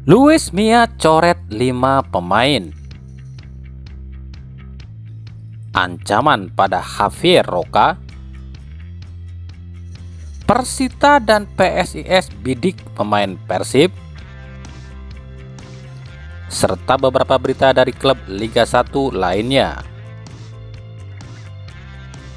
Luis Mia coret 5 pemain. Ancaman pada Javier Roca. Persita dan PSIS bidik pemain Persib. Serta beberapa berita dari klub Liga 1 lainnya.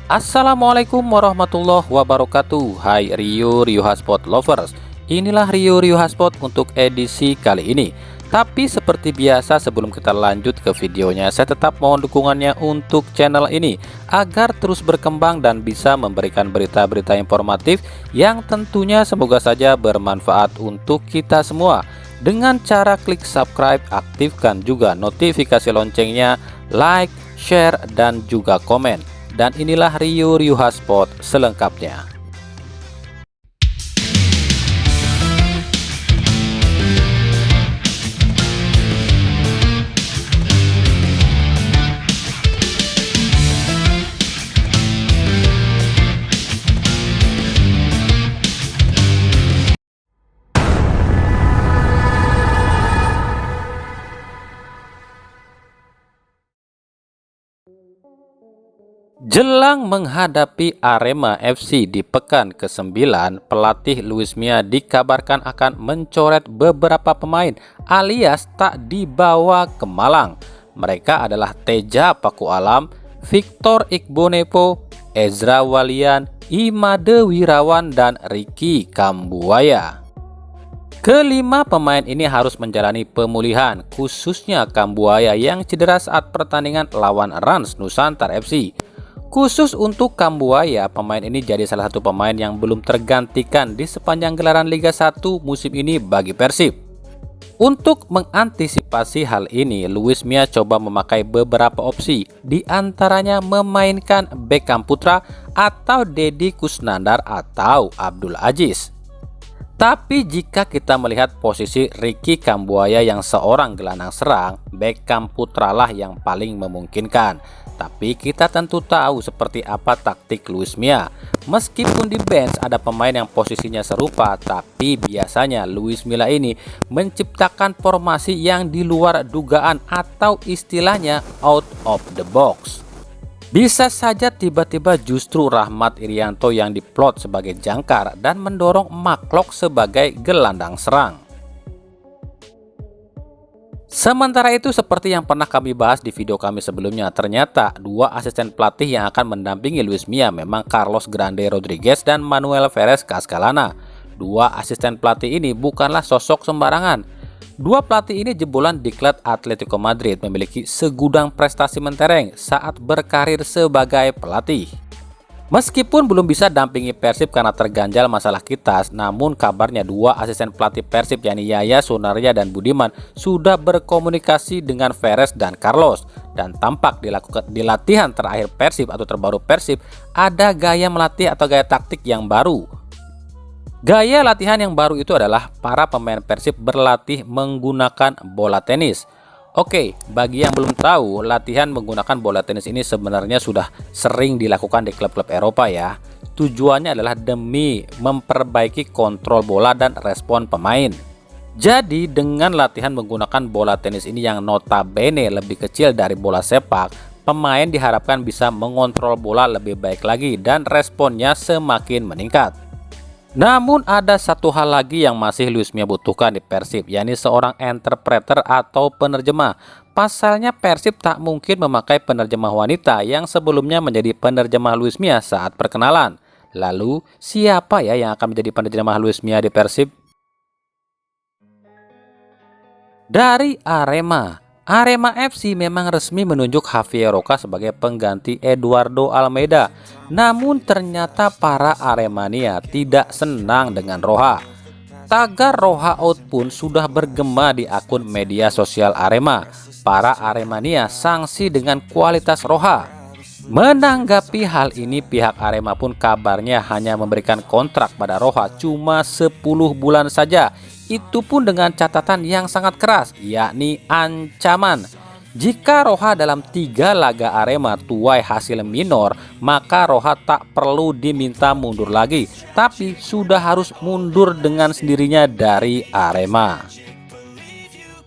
Assalamualaikum warahmatullahi wabarakatuh. Hai Rio Haspot Lovers. Inilah Rio Haspot untuk edisi kali ini. Tapi seperti biasa, sebelum kita lanjut ke videonya, saya tetap mohon dukungannya untuk channel ini agar terus berkembang dan bisa memberikan berita-berita informatif yang tentunya semoga saja bermanfaat untuk kita semua. Dengan cara klik subscribe, aktifkan juga notifikasi loncengnya, like, share, dan juga komen. Dan inilah Rio Haspot selengkapnya. Jelang menghadapi Arema FC di pekan ke-9, pelatih Luis Mia dikabarkan akan mencoret beberapa pemain alias tak dibawa ke Malang. Mereka adalah Teja Paku Alam, Victor Igbonepo, Ezra Walian, Imade Wirawan, dan Ricky Kambuaya. Kelima pemain ini harus menjalani pemulihan, khususnya Kambuaya yang cedera saat pertandingan lawan Rans Nusantara FC. Khusus untuk Kambuaya, pemain ini jadi salah satu pemain yang belum tergantikan di sepanjang gelaran Liga 1 musim ini bagi Persib. Untuk mengantisipasi hal ini, Luis Mia coba memakai beberapa opsi, di antaranya memainkan Beckham Putra atau Deddy Kusnandar atau Abdul Aziz. Tapi jika kita melihat posisi Ricky Kambuaya yang seorang gelandang serang, Beckham Putra lah yang paling memungkinkan. Tapi kita tentu tahu seperti apa taktik Luis Mia. Meskipun di bench ada pemain yang posisinya serupa, tapi biasanya Luis Mia ini menciptakan formasi yang di luar dugaan atau istilahnya out of the box. Bisa saja tiba-tiba justru Rahmat Irianto yang diplot sebagai jangkar dan mendorong Maklok sebagai gelandang serang. Sementara itu, seperti yang pernah kami bahas di video kami sebelumnya, ternyata dua asisten pelatih yang akan mendampingi Luis Mia memang Carlos Grande Rodriguez dan Manuel Perez Cascalana. Dua asisten pelatih ini bukanlah sosok sembarangan. Dua pelatih ini jebolan di klub Atletico Madrid, memiliki segudang prestasi mentereng saat berkarir sebagai pelatih. Meskipun belum bisa dampingi Persib karena terganjal masalah kitas, namun kabarnya dua asisten pelatih Persib yakni Yaya, Sunarya, dan Budiman sudah berkomunikasi dengan Perez dan Carlos. Dan tampak di latihan terakhir Persib atau terbaru Persib ada gaya melatih atau gaya taktik yang baru. Gaya latihan yang baru itu adalah para pemain Persib berlatih menggunakan bola tenis. Oke, bagi yang belum tahu, latihan menggunakan bola tenis ini sebenarnya sudah sering dilakukan di klub-klub Eropa ya. Tujuannya adalah demi memperbaiki kontrol bola dan respon pemain. Jadi dengan latihan menggunakan bola tenis ini yang notabene lebih kecil dari bola sepak, pemain diharapkan bisa mengontrol bola lebih baik lagi dan responnya semakin meningkat. Namun ada satu hal lagi yang masih Luis Mia butuhkan di Persib, yakni seorang interpreter atau penerjemah. Pasalnya Persib tak mungkin memakai penerjemah wanita yang sebelumnya menjadi penerjemah Luis Mia saat perkenalan. Lalu siapa ya yang akan menjadi penerjemah Luis Mia di Persib? Dari Arema FC memang resmi menunjuk Javier Roca sebagai pengganti Eduardo Almeida. Namun ternyata para Aremania tidak senang dengan Roca. Tagar Roca out pun sudah bergema di akun media sosial Arema. Para Aremania sanksi dengan kualitas Roca. Menanggapi hal ini, pihak Arema pun kabarnya hanya memberikan kontrak pada Roca cuma 10 bulan saja. Itu pun dengan catatan yang sangat keras, yakni ancaman. Jika Roca dalam 3 laga Arema tuai hasil minor, maka Roca tak perlu diminta mundur lagi, tapi sudah harus mundur dengan sendirinya dari Arema.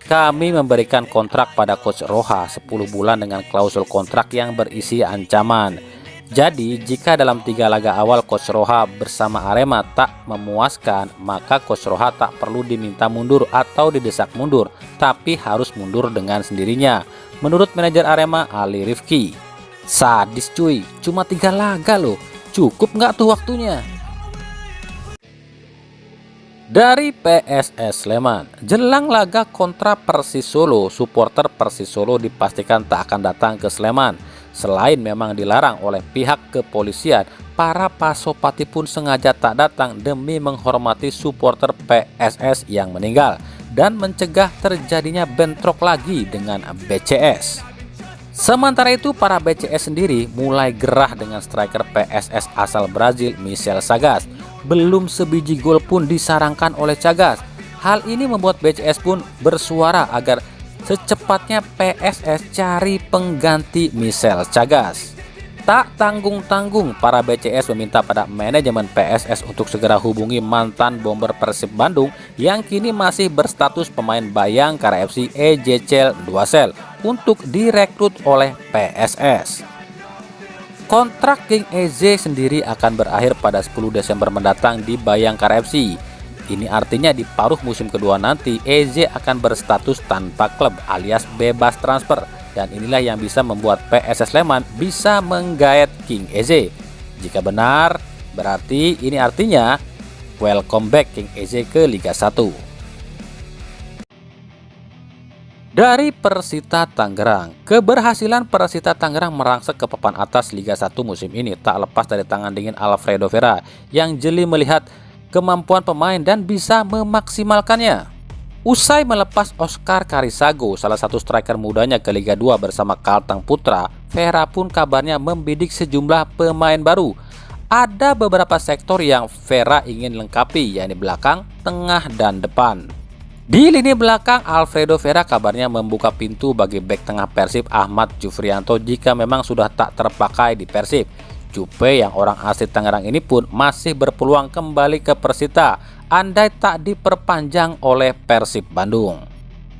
kami memberikan kontrak pada Coach Roha 10 bulan dengan klausul kontrak yang berisi ancaman. Jadi jika dalam 3 laga awal Coach Roha bersama Arema tak memuaskan, maka Coach Roha tak perlu diminta mundur atau didesak mundur, tapi harus mundur dengan sendirinya. Menurut manajer Arema Ali Rifki. Sadis cuy, cuma 3 laga loh, cukup nggak tuh waktunya? Dari PSS Sleman, jelang laga kontra Persis Solo, supporter Persis Solo dipastikan tak akan datang ke Sleman. Selain memang dilarang oleh pihak kepolisian, para pasopati pun sengaja tak datang demi menghormati supporter PSS yang meninggal dan mencegah terjadinya bentrok lagi dengan BCS. Sementara itu, para BCS sendiri mulai gerah dengan striker PSS asal Brazil Michel Chagas. Belum sebiji gol pun disarangkan oleh Chagas. Hal ini membuat BCS pun bersuara agar secepatnya PSS cari pengganti Michel Chagas. Tak tanggung-tanggung, para BCS meminta pada manajemen PSS untuk segera hubungi mantan bomber Persib Bandung yang kini masih berstatus pemain Bayangkara FC EJCL Duasel untuk direkrut oleh PSS. Kontrak King EJ sendiri akan berakhir pada 10 Desember mendatang di Bayangkara FC. Ini artinya di paruh musim kedua nanti EJ akan berstatus tanpa klub alias bebas transfer. Dan inilah yang bisa membuat PSS Sleman bisa menggaet King EJ. Jika benar, berarti ini artinya welcome back King EJ ke Liga 1. Dari Persita Tangerang, keberhasilan Persita Tangerang merangsek ke papan atas Liga 1 musim ini tak lepas dari tangan dingin Alfredo Vera yang jeli melihat kemampuan pemain dan bisa memaksimalkannya. Usai melepas Oscar Karisago, salah satu striker mudanya ke Liga 2 bersama Kalteng Putra, Vera pun kabarnya membidik sejumlah pemain baru. Ada beberapa sektor yang Vera ingin lengkapi, yakni belakang, tengah, dan depan. Di lini belakang, Alfredo Vera kabarnya membuka pintu bagi bek tengah Persib Ahmad Jufrianto jika memang sudah tak terpakai di Persib. Jupe yang orang asli Tangerang ini pun masih berpeluang kembali ke Persita andai tak diperpanjang oleh Persib Bandung.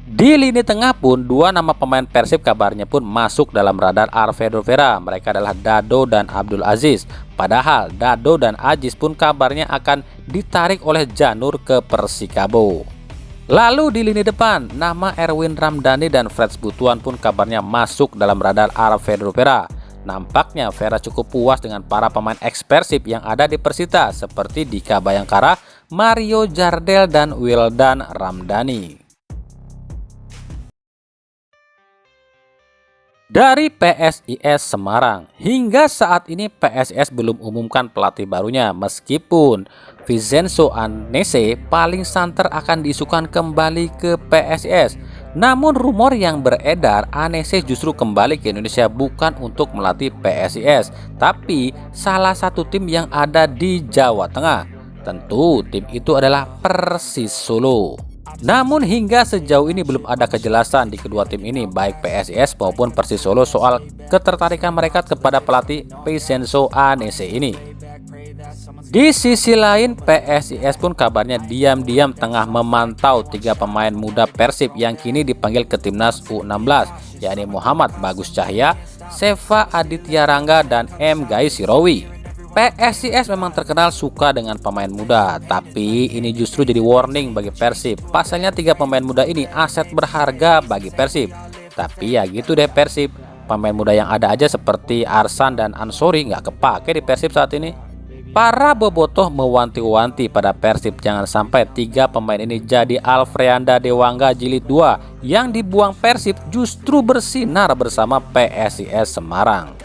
Di lini tengah pun 2 nama pemain Persib kabarnya pun masuk dalam radar Alfredo Vera. Mereka adalah Dado dan Abdul Aziz. Padahal Dado dan Aziz pun kabarnya akan ditarik oleh Janur ke Persikabo. Lalu di lini depan, nama Erwin Ramdhani dan Freds Butuan pun kabarnya masuk dalam radar Alfredo Vera. Nampaknya Vera cukup puas dengan para pemain ex-Persib yang ada di Persita seperti Dika Bayangkara, Mario Jardel, dan Wildan Ramdhani. Dari PSIS Semarang, hingga saat ini PSIS belum umumkan pelatih barunya meskipun Vincenzo Anese paling santer akan diisukan kembali ke PSIS. Namun rumor yang beredar Anese justru kembali ke Indonesia bukan untuk melatih PSIS, tapi salah satu tim yang ada di Jawa Tengah. Tentu tim itu adalah Persis Solo. Namun hingga sejauh ini belum ada kejelasan di kedua tim ini, baik PSIS maupun Persis Solo, soal ketertarikan mereka kepada pelatih Vincenzo Anese ini. Di sisi lain, PSIS pun kabarnya diam-diam tengah memantau 3 pemain muda Persib yang kini dipanggil ke timnas U16, yakni Muhammad Bagus Cahya, Seva Aditya Rangga, dan M. Gaisirowi. PSIS memang terkenal suka dengan pemain muda, tapi ini justru jadi warning bagi Persib. Pasalnya 3 pemain muda ini aset berharga bagi Persib. Tapi ya gitu deh Persib, pemain muda yang ada aja seperti Arsan dan Ansori nggak kepake di Persib saat ini. Para bobotoh mewanti-wanti pada Persib jangan sampai 3 pemain ini jadi Alfreanda Dewangga Jilid 2 yang dibuang Persib justru bersinar bersama PSIS Semarang.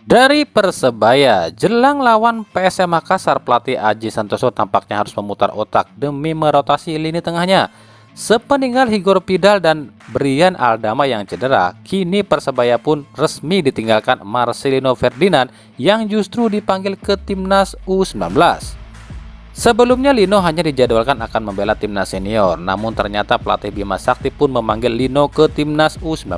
Dari Persebaya, jelang lawan PSM Makassar, pelatih Aji Santoso tampaknya harus memutar otak demi merotasi lini tengahnya. Sepeninggal Igor Pidal dan Brian Aldama yang cedera, kini Persebaya pun resmi ditinggalkan Marcelino Ferdinand yang justru dipanggil ke timnas U19. Sebelumnya Lino hanya dijadwalkan akan membela timnas senior, namun ternyata pelatih Bima Sakti pun memanggil Lino ke timnas U19.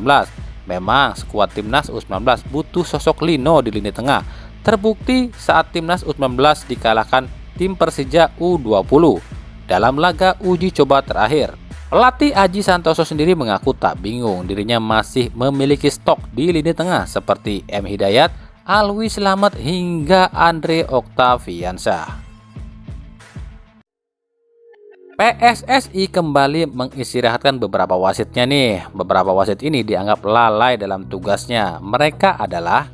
Memang skuad timnas U19 butuh sosok Lino di lini tengah. Terbukti saat timnas U19 dikalahkan tim Persija U20 dalam laga uji coba terakhir. Pelatih Aji Santoso sendiri mengaku tak bingung, dirinya masih memiliki stok di lini tengah seperti M. Hidayat, Alwi Slamet hingga Andre Oktaviansyah. PSSI kembali mengistirahatkan beberapa wasitnya nih. Beberapa wasit ini dianggap lalai dalam tugasnya. Mereka adalah: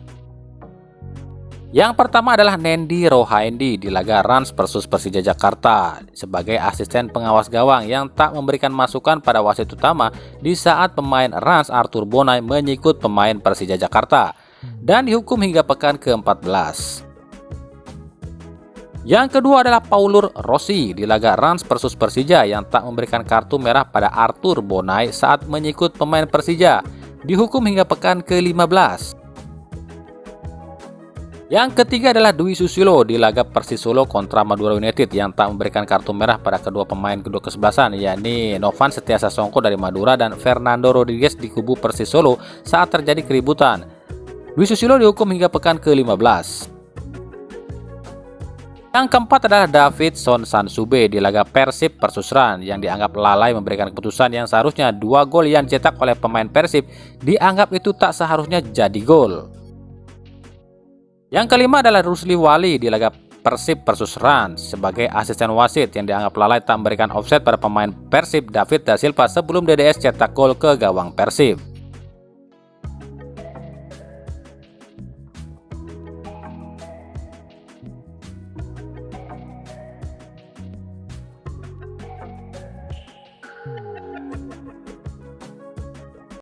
yang pertama adalah Nendi Rohaindi di laga Rans versus Persija Jakarta sebagai asisten pengawas gawang yang tak memberikan masukan pada wasit utama di saat pemain Rans Arthur Bonai menyikut pemain Persija Jakarta dan dihukum hingga pekan ke-14. Yang kedua adalah Paulur Rossi di laga Rans versus Persija yang tak memberikan kartu merah pada Arthur Bonai saat menyikut pemain Persija, dihukum hingga pekan ke-15. Yang ketiga adalah Dwi Susilo di laga Persis Solo kontra Madura United yang tak memberikan kartu merah pada kedua pemain kedua kesebelasan, yakni Novan Setiasa Songko dari Madura dan Fernando Rodriguez di kubu Persis Solo saat terjadi keributan. Dwi Susilo dihukum hingga pekan ke-15. Yang keempat adalah Davidson Sansube di laga Persib versus Ran yang dianggap lalai memberikan keputusan yang seharusnya 2 gol yang dicetak oleh pemain Persib dianggap itu tak seharusnya jadi gol. Yang kelima adalah Rusli Wali di laga Persib versus Ran sebagai asisten wasit yang dianggap lalai tak memberikan offset pada pemain Persib David Da Silva sebelum DDS cetak gol ke gawang Persib.